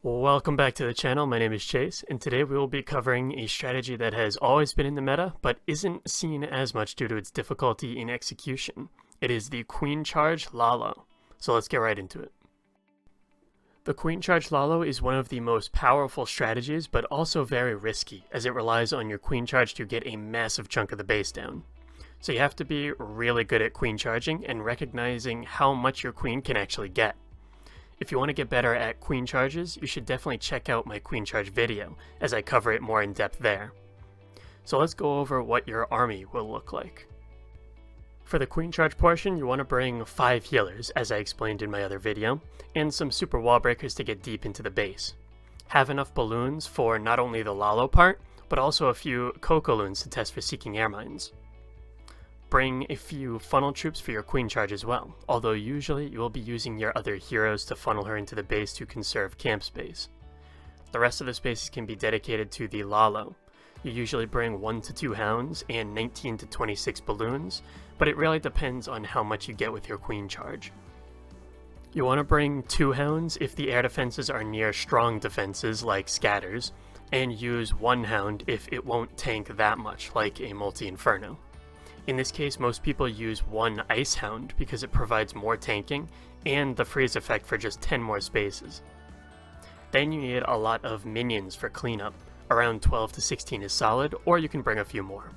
Welcome back to the channel. My name is Chase, and today we will be covering a strategy that has always been in the meta, but isn't seen as much due to its difficulty in execution. It is the Queen Charge Lalo. So let's get right into it. The Queen Charge Lalo is one of the most powerful strategies, but also very risky, as it relies on your Queen Charge to get a massive chunk of the base down. So you have to be really good at Queen Charging and recognizing how much your Queen can actually get. If you want to get better at Queen Charges, you should definitely check out my Queen Charge video, as I cover it more in depth there. So let's go over what your army will look like. For the Queen Charge portion, you want to bring 5 healers, as I explained in my other video, and some super wall breakers to get deep into the base. Have enough balloons for not only the Lalo part, but also a few Coco-loons to test for Seeking Air Mines. Bring a few funnel troops for your Queen Charge as well, although usually you will be using your other heroes to funnel her into the base to conserve camp space. The rest of the spaces can be dedicated to the Lalo. You usually bring 1 to 2 hounds and 19 to 26 balloons, but it really depends on how much you get with your Queen Charge. You want to bring 2 hounds if the air defenses are near strong defenses like scatters, and use 1 hound if it won't tank that much like a multi-inferno. In this case, most people use 1 Ice Hound because it provides more tanking and the freeze effect for just 10 more spaces. Then you need a lot of minions for cleanup. Around 12 to 16 is solid, or you can bring a few more.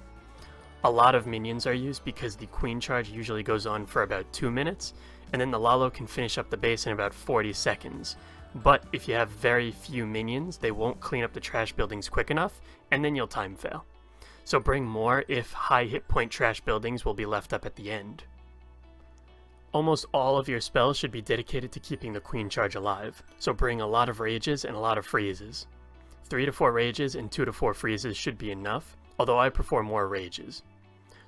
A lot of minions are used because the Queen Charge usually goes on for about 2 minutes, and then the Lalo can finish up the base in about 40 seconds. But if you have very few minions, they won't clean up the trash buildings quick enough, and then you'll time fail. So bring more if high hit point trash buildings will be left up at the end. Almost all of your spells should be dedicated to keeping the Queen Charge alive, so bring a lot of rages and a lot of freezes. 3 to 4 rages and 2 to 4 freezes should be enough, although I prefer more rages.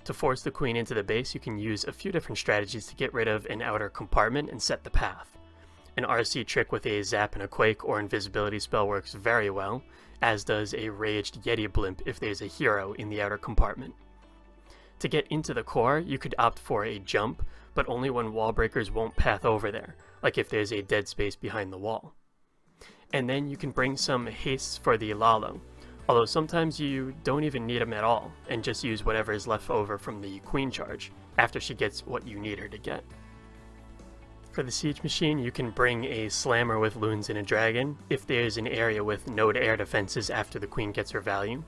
To force the Queen into the base, you can use a few different strategies to get rid of an outer compartment and set the path. An RC trick with a zap and a quake or invisibility spell works very well, as does a raged Yeti blimp if there's a hero in the outer compartment. To get into the core, you could opt for a jump, but only when wall breakers won't path over there, like if there's a dead space behind the wall. And then you can bring some hastes for the Lalo, although sometimes you don't even need them at all, and just use whatever is left over from the Queen Charge, after she gets what you need her to get. For the Siege Machine, you can bring a Slammer with Loons and a Dragon, if there's an area with no air defenses after the Queen gets her value.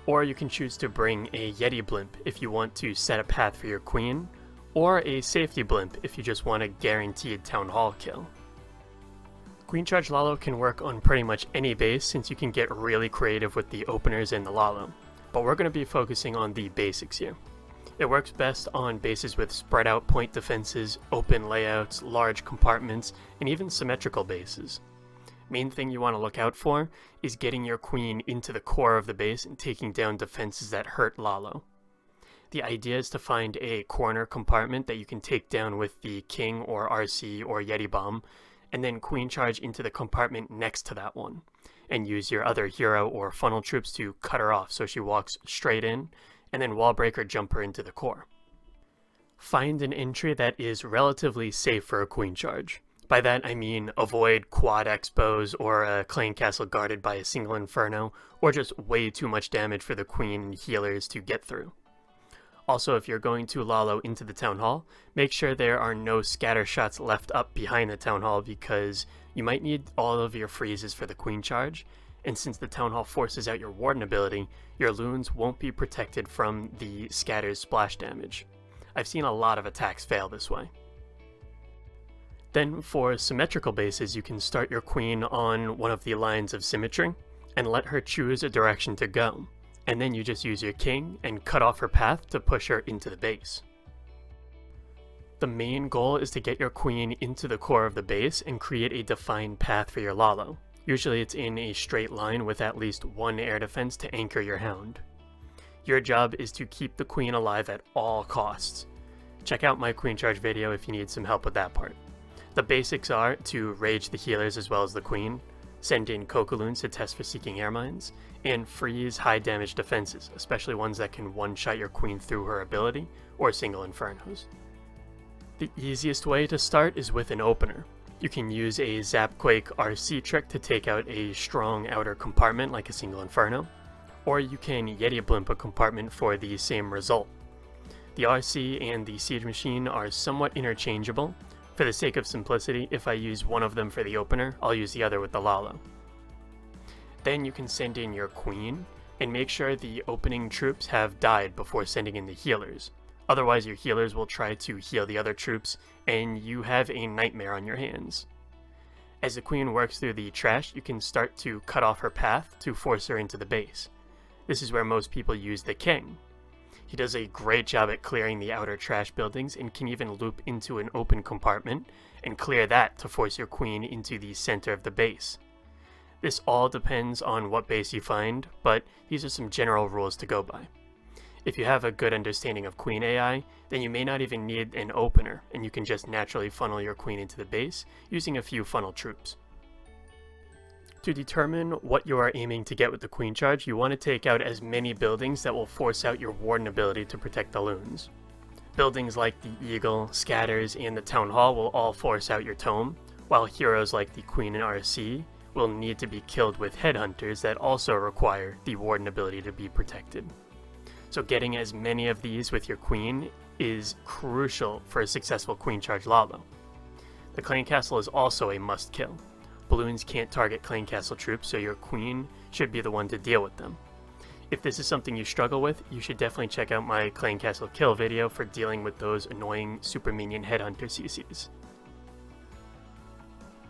Or you can choose to bring a Yeti Blimp if you want to set a path for your Queen, or a Safety Blimp if you just want a guaranteed Town Hall kill. Queen Charge Lalo can work on pretty much any base since you can get really creative with the openers and the Lalo, but we're going to be focusing on the basics here. It works best on bases with spread out point defenses, open layouts, large compartments, and even symmetrical bases. Main thing you want to look out for is getting your Queen into the core of the base and taking down defenses that hurt Lalo. The idea is to find a corner compartment that you can take down with the King or RC or Yeti Bomb, and then Queen Charge into the compartment next to that one, and use your other hero or funnel troops to cut her off so she walks straight in, and then wall breaker jump her into the core. Find an entry that is relatively safe for a Queen Charge. By that I mean avoid quad expos or a clan castle guarded by a single inferno, or just way too much damage for the Queen and healers to get through. Also, if you're going to Lalo into the Town Hall, make sure there are no scatter shots left up behind the Town Hall because you might need all of your freezes for the Queen Charge, and since the Town Hall forces out your Warden ability, your Loons won't be protected from the Scatter's splash damage. I've seen a lot of attacks fail this way. Then for symmetrical bases, you can start your Queen on one of the lines of symmetry, and let her choose a direction to go, and then you just use your King and cut off her path to push her into the base. The main goal is to get your Queen into the core of the base and create a defined path for your Lalo. Usually it's in a straight line with at least 1 air defense to anchor your Hound. Your job is to keep the Queen alive at all costs. Check out my Queen Charge video if you need some help with that part. The basics are to rage the healers as well as the Queen, send in Coco-loons to test for Seeking Air Mines, and freeze high damage defenses, especially ones that can one-shot your Queen through her ability or single infernos. The easiest way to start is with an opener. You can use a Zapquake RC trick to take out a strong outer compartment like a single Inferno, or you can Yeti Blimp a compartment for the same result. The RC and the Siege Machine are somewhat interchangeable. For the sake of simplicity, if I use one of them for the opener, I'll use the other with the Lalo. Then you can send in your Queen, and make sure the opening troops have died before sending in the healers. Otherwise your healers will try to heal the other troops, and you have a nightmare on your hands. As the Queen works through the trash, you can start to cut off her path to force her into the base. This is where most people use the King. He does a great job at clearing the outer trash buildings and can even loop into an open compartment and clear that to force your Queen into the center of the base. This all depends on what base you find, but these are some general rules to go by. If you have a good understanding of Queen AI, then you may not even need an opener, and you can just naturally funnel your Queen into the base using a few funnel troops. To determine what you are aiming to get with the Queen charge, you want to take out as many buildings that will force out your Warden ability to protect the loons. Buildings like the Eagle, Scatters, and the Town Hall will all force out your Tome, while heroes like the Queen and RC will need to be killed with Headhunters that also require the Warden ability to be protected. So getting as many of these with your Queen is crucial for a successful Queen charge Lalo. The Clan Castle is also a must kill. Balloons can't target Clan Castle troops, so your Queen should be the one to deal with them. If this is something you struggle with, you should definitely check out my Clan Castle kill video for dealing with those annoying super minion Headhunter CCs.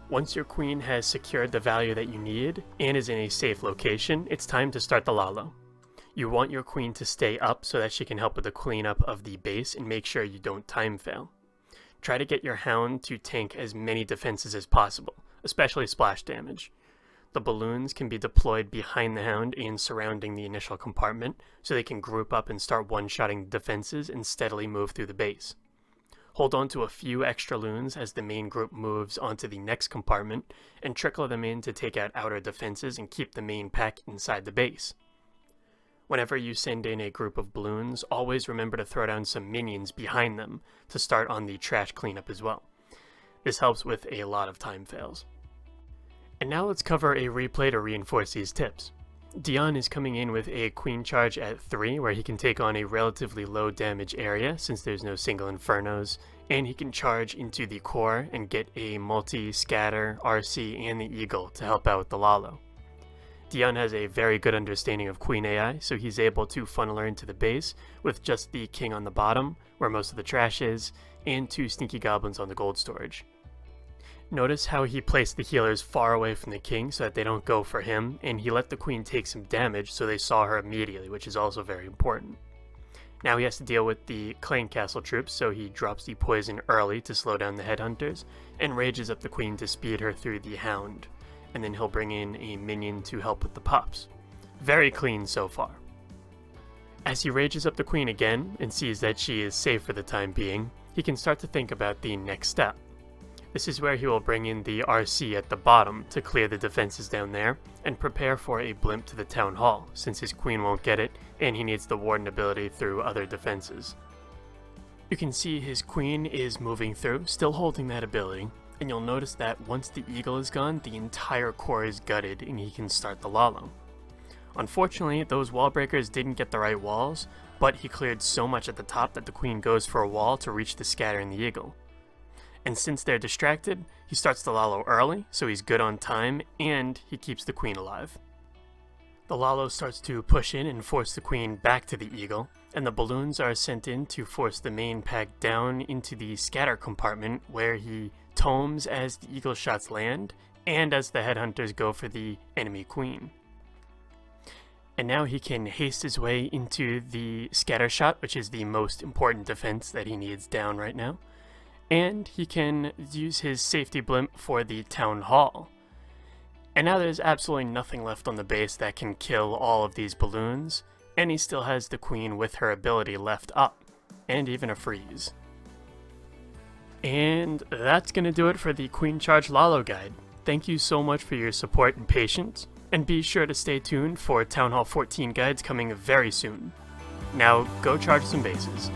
Once your Queen has secured the value that you need and is in a safe location, it's time to start the Lalo. You want your Queen to stay up so that she can help with the cleanup of the base and make sure you don't time fail. Try to get your Hound to tank as many defenses as possible, especially splash damage. The balloons can be deployed behind the Hound and surrounding the initial compartment so they can group up and start one-shotting defenses and steadily move through the base. Hold on to a few extra loons as the main group moves onto the next compartment and trickle them in to take out outer defenses and keep the main pack inside the base. Whenever you send in a group of balloons, always remember to throw down some minions behind them to start on the trash cleanup as well. This helps with a lot of time fails. And now let's cover a replay to reinforce these tips. Dion is coming in with a Queen charge at 3, where he can take on a relatively low damage area since there's no single Infernos, and he can charge into the core and get a multi-scatter, RC, and the Eagle to help out with the Lalo. Dion has a very good understanding of Queen AI, so he's able to funnel her into the base with just the King on the bottom, where most of the trash is, and 2 sneaky goblins on the gold storage. Notice how he placed the healers far away from the King so that they don't go for him, and he let the Queen take some damage so they saw her immediately, which is also very important. Now he has to deal with the Clan Castle troops, so he drops the poison early to slow down the Headhunters, and rages up the Queen to speed her through the Hound. And then he'll bring in a minion to help with the pops. Very clean so far. As he rages up the Queen again and sees that she is safe for the time being, he can start to think about the next step. This is where he will bring in the RC at the bottom to clear the defenses down there and prepare for a blimp to the Town Hall, since his Queen won't get it and he needs the Warden ability through other defenses. You can see his Queen is moving through, still holding that ability, and you'll notice that once the Eagle is gone, the entire core is gutted and he can start the Lalo. Unfortunately, those wall breakers didn't get the right walls, but he cleared so much at the top that the Queen goes for a wall to reach the Scatter and the Eagle. And since they're distracted, he starts the Lalo early, so he's good on time, and he keeps the Queen alive. The Lalo starts to push in and force the Queen back to the Eagle, and the balloons are sent in to force the main pack down into the Scatter compartment, where he tomes as the Eagle shots land, and as the Headhunters go for the enemy Queen. And now he can haste his way into the Scatter shot, which is the most important defense that he needs down right now. And he can use his safety blimp for the Town Hall. And now there's absolutely nothing left on the base that can kill all of these balloons, and he still has the Queen with her ability left up, and even a freeze. And that's going to do it for the Queen Charge Lalo guide. Thank you so much for your support and patience, and be sure to stay tuned for Town Hall 14 guides coming very soon. Now go charge some bases.